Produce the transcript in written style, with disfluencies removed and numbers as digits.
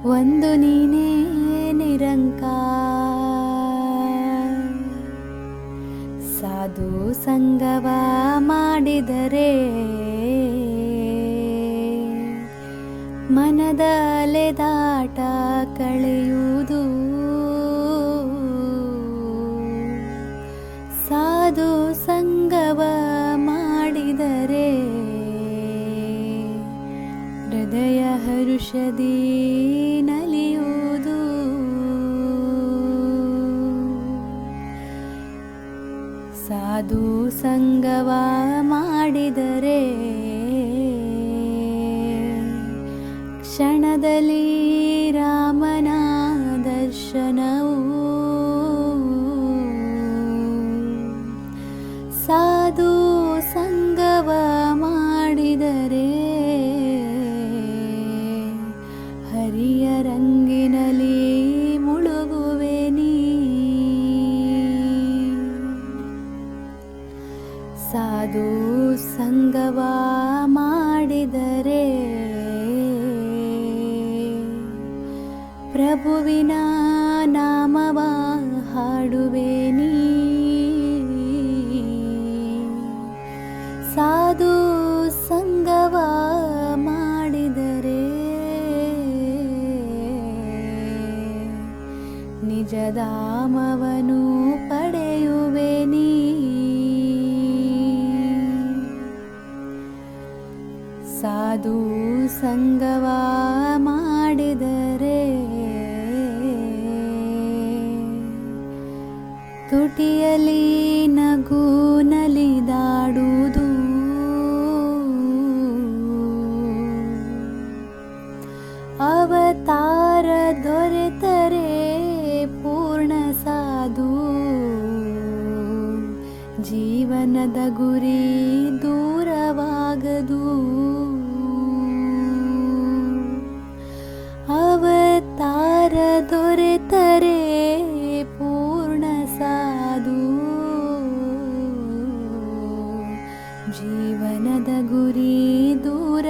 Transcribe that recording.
ಒಂದು ನೀನೇ ನಿರಂಕಾರ. ಸಾಧು ಸಂಗವ ಮಾಡಿದರೆ ಮನದ ಅಲೆದಾಟ ಕಳೆಯುವುದು. ಸಾಧು ಸಂಗವ ಮಾಡಿದರೆ ಹೃದಯ ಹರುಷದಿ ನಲಿಯುವುದು. ಸಾಧು ಸಂಗವ ಮಾಡಿದರೆ ಕ್ಷಣದಲ್ಲಿ ರಾಮನ ದರ್ಶನವು. ಸಾಧು ಸಂಗವ ಮಾಡಿದರೆ ಹರಿಯ ರಂಗಿನಲ್ಲಿ ಮುಳುಗುವೆ ನೀ. ಸಾಧು ಸಂಗವ ಮಾಡಿದರೆ ಪ್ರಭುವಿನ ನಾಮವ ಹಾಡುವೆ ನೀ. ಸಾಧು ಸಂಗವ ಮಾಡಿದರೆ ನಿಜಧಾಮವನು ಪಡೆಯುವೆ ನೀ. ಸಾಧು ಸಂಗವ ಮಾಡಿದರೆ ತುಟಿಯಲ್ಲಿ ನಗು ನಲಿದಾಡುವುದು. ಅವತಾರ ದೊರೆತರೆ ಪೂರ್ಣ ಸಾಧು. ಜೀವನದ ಗುರಿ ದೂರವಾಗದು. ಅವತಾರ ದೊರೆತರೆ ಪೂರ್ಣ ಸಾಧು. ಜೀವನದ ಗುರಿ ದೂರ